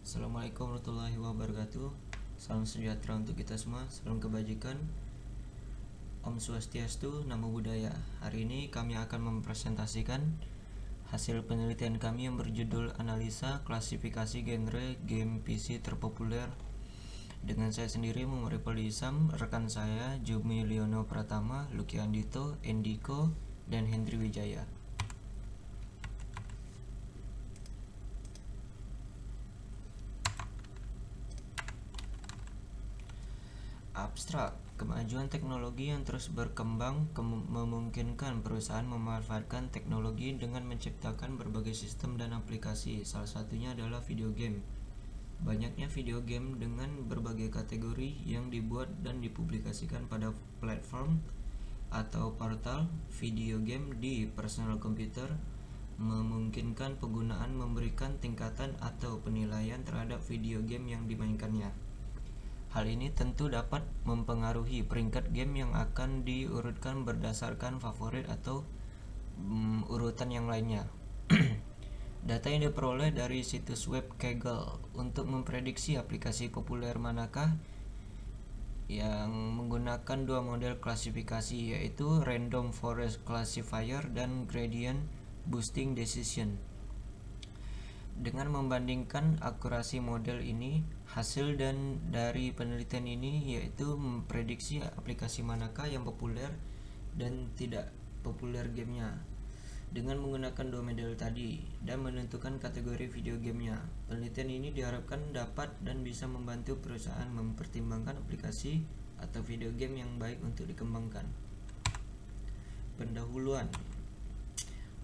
Assalamualaikum warahmatullahi wabarakatuh. Salam sejahtera untuk kita semua. Salam kebajikan. Om Swastiastu, Namo Buddhaya. Hari ini kami akan mempresentasikan hasil penelitian kami yang berjudul Analisa Klasifikasi Genre Game PC Terpopuler. Dengan saya sendiri, Muhammad Rifaldi Isam, rekan saya Jumi Liono Pratama, Lucky Andito, Endiko, dan Hendri Wijaya. Abstrak, kemajuan teknologi yang terus berkembang memungkinkan perusahaan memanfaatkan teknologi dengan menciptakan berbagai sistem dan aplikasi. Salah satunya adalah video game. Banyaknya video game dengan berbagai kategori yang dibuat dan dipublikasikan pada platform atau portal video game di personal computer memungkinkan penggunaan memberikan tingkatan atau penilaian terhadap video game yang dimainkannya. Hal ini tentu dapat mempengaruhi peringkat game yang akan diurutkan berdasarkan favorit atau urutan yang lainnya. Data yang diperoleh dari situs web Kaggle untuk memprediksi aplikasi populer manakah yang menggunakan dua model klasifikasi, yaitu Random Forest Classifier dan Gradient Boosting Decision. Dengan membandingkan akurasi model ini, hasil dari penelitian ini yaitu memprediksi aplikasi manakah yang populer dan tidak populer gamenya dengan menggunakan dua model tadi dan menentukan kategori video gamenya. Penelitian ini diharapkan dapat dan bisa membantu perusahaan mempertimbangkan aplikasi atau video game yang baik untuk dikembangkan. Pendahuluan.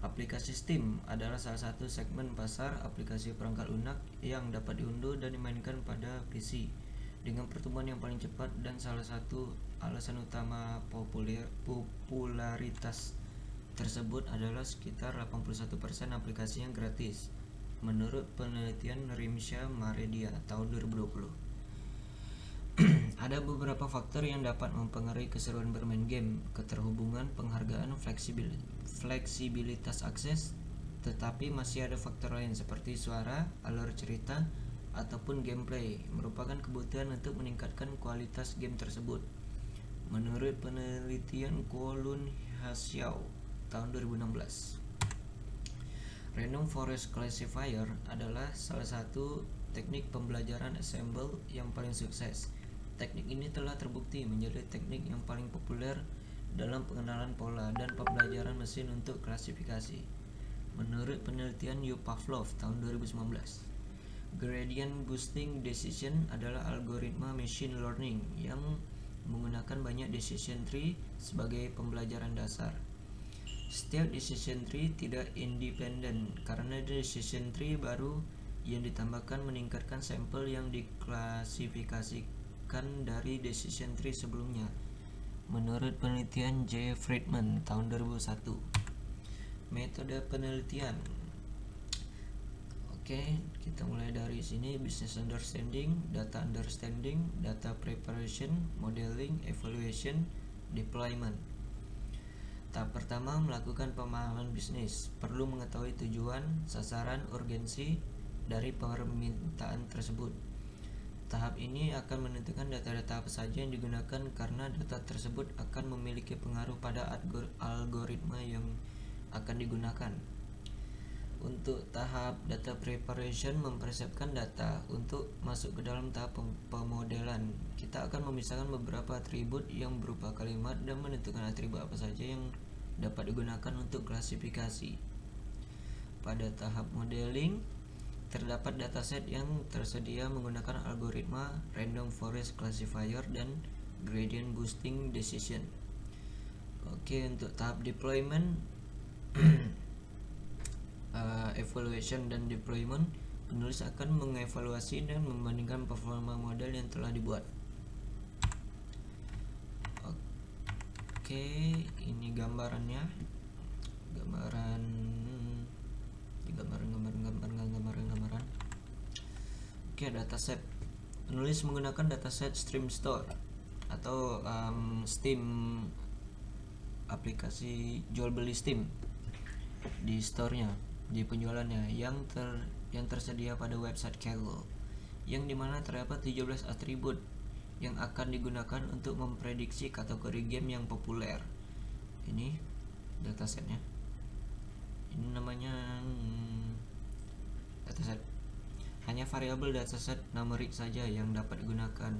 Aplikasi Steam adalah salah satu segmen pasar aplikasi perangkat lunak yang dapat diunduh dan dimainkan pada PC dengan pertumbuhan yang paling cepat, dan salah satu alasan utama popularitas tersebut adalah sekitar 81% aplikasi yang gratis menurut penelitian Rimsha Maredia tahun 2020. Ada beberapa faktor yang dapat mempengaruhi keseruan bermain game: keterhubungan, penghargaan, fleksibilitas akses, tetapi masih ada faktor lain seperti suara, alur cerita, ataupun gameplay merupakan kebutuhan untuk meningkatkan kualitas game tersebut. Menurut penelitian Kuolun Hsiao tahun 2016, Random Forest Classifier adalah salah satu teknik pembelajaran ensemble yang paling sukses. Teknik ini telah terbukti menjadi teknik yang paling populer dalam pengenalan pola dan pembelajaran mesin untuk klasifikasi. Menurut penelitian Yu Pavlov tahun 2019, Gradient Boosting Decision adalah algoritma machine learning yang menggunakan banyak decision tree sebagai pembelajaran dasar. Setiap decision tree tidak independen karena decision tree baru yang ditambahkan meningkatkan sampel yang diklasifikasikan dari decision tree sebelumnya. Menurut penelitian J. Friedman tahun 2001. Metode penelitian. Oke, kita mulai dari sini: business understanding, data understanding, data preparation, modeling, evaluation, deployment. Tahap pertama, melakukan pemahaman bisnis. Perlu mengetahui tujuan, sasaran, urgensi dari permintaan tersebut. Tahap ini akan menentukan data-data apa saja yang digunakan karena data tersebut akan memiliki pengaruh pada algoritma yang akan digunakan. Untuk tahap data preparation, mempersiapkan data untuk masuk ke dalam tahap pemodelan. Kita akan memisahkan beberapa atribut yang berupa kalimat dan menentukan atribut apa saja yang dapat digunakan untuk klasifikasi. Pada tahap modeling, terdapat dataset yang tersedia menggunakan algoritma Random Forest Classifier dan Gradient Boosting Decision. Oke, untuk tahap deployment, evaluation dan deployment, penulis akan mengevaluasi dan membandingkan performa model yang telah dibuat. Oke, ini gambarannya. Gambaran. Oke, dataset. Penulis menggunakan dataset Steam Store atau Steam, aplikasi jual beli Steam di store-nya, di penjualannya yang tersedia pada website Kaggle. yang dimana terdapat 17 atribut yang akan digunakan untuk memprediksi kategori game yang populer. Ini datasetnya. Ini namanya dataset. Hanya variabel dataset numerik saja yang dapat digunakan.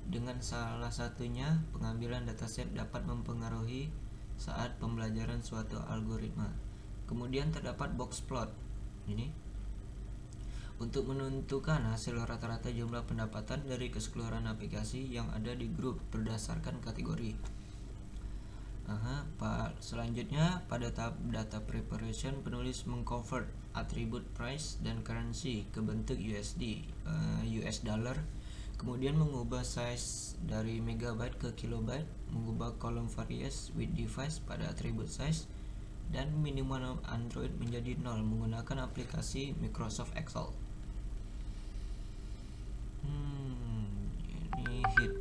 Dengan salah satunya, pengambilan dataset dapat mempengaruhi saat pembelajaran suatu algoritma. Kemudian terdapat box plot. Ini untuk menentukan hasil rata-rata jumlah pendapatan dari keseluruhan aplikasi yang ada di grup berdasarkan kategori. Selanjutnya, pada tahap data preparation, penulis mengconvert atribut price dan currency ke bentuk USD, US dollar, kemudian mengubah size dari megabyte ke kilobyte, mengubah kolom varies with device pada atribut size, dan minimal Android menjadi 0 menggunakan aplikasi Microsoft Excel. Ini hit.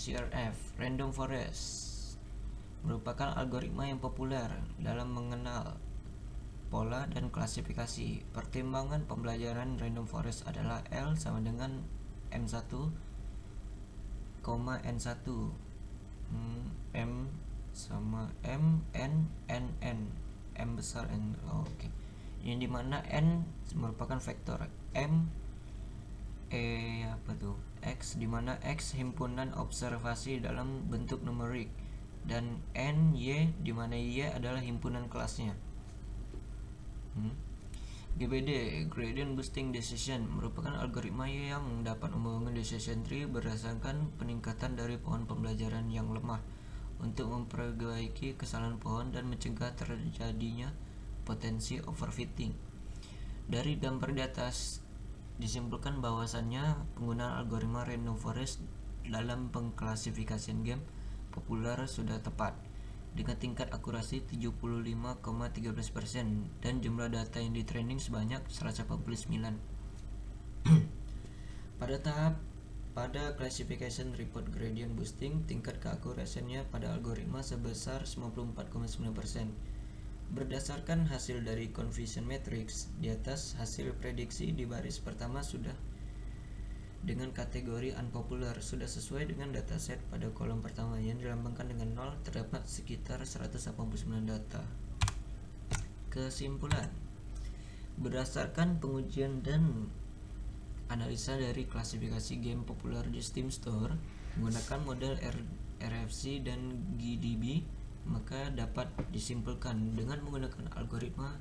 CRF, Random Forest, merupakan algoritma yang populer dalam mengenal pola dan klasifikasi. Pertimbangan pembelajaran random forest adalah L sama dengan M1, N1, M sama M, N, M besar N. Oke. Ini dimana N merupakan vektor, M X, dimana X himpunan observasi dalam bentuk numerik, dan N Y dimana Y adalah himpunan kelasnya. GBD, Gradient Boosting Decision, merupakan algoritma yang dapat membangun decision tree berdasarkan peningkatan dari pohon pembelajaran yang lemah untuk memperbaiki kesalahan pohon dan mencegah terjadinya potensi overfitting. Dari gambar di atas disimpulkan bahwasannya penggunaan algoritma random forest dalam pengklasifikasian game populer sudah tepat, dengan tingkat akurasi 75,13% dan jumlah data yang di-training sebanyak 149. Pada classification report gradient boosting, tingkat keakurasiannya pada algoritma sebesar 94,9%. Berdasarkan hasil dari confusion matrix, di atas hasil prediksi di baris pertama sudah dengan kategori unpopular sudah sesuai dengan dataset pada kolom pertama yang dilambangkan dengan 0, terdapat sekitar 189 data. Kesimpulan, berdasarkan pengujian dan analisa dari klasifikasi game populer di Steam Store menggunakan model RFC dan GDB, maka dapat disimpulkan dengan menggunakan algoritma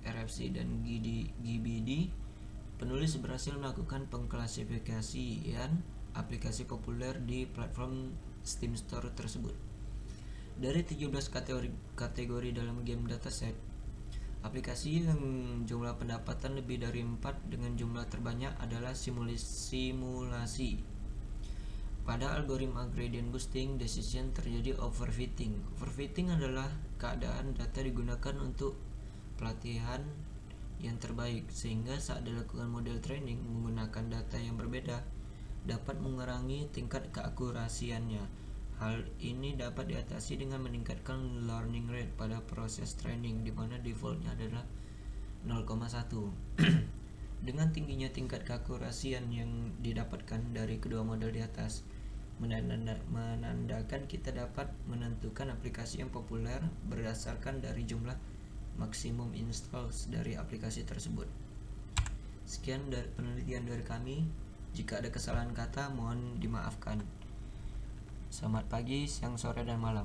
RFC dan GBD, penulis berhasil melakukan pengklasifikasian aplikasi populer di platform Steam Store tersebut. Dari 17 kategori dalam game dataset, aplikasi yang jumlah pendapatan lebih dari 4 dengan jumlah terbanyak adalah simulasi. Pada algoritma gradient boosting decision terjadi overfitting. Overfitting adalah keadaan data digunakan untuk pelatihan yang terbaik, sehingga saat dilakukan model training menggunakan data yang berbeda dapat mengurangi tingkat keakurasiannya. Hal ini dapat diatasi dengan meningkatkan learning rate pada proses training, di mana defaultnya adalah 0,1. Dengan tingginya tingkat keakurasian yang didapatkan dari kedua model di atas, menandakan kita dapat menentukan aplikasi yang populer berdasarkan dari jumlah maksimum installs dari aplikasi tersebut. Sekian dari penelitian dari kami. Jika ada kesalahan kata, mohon dimaafkan. Selamat pagi, siang, sore, dan malam.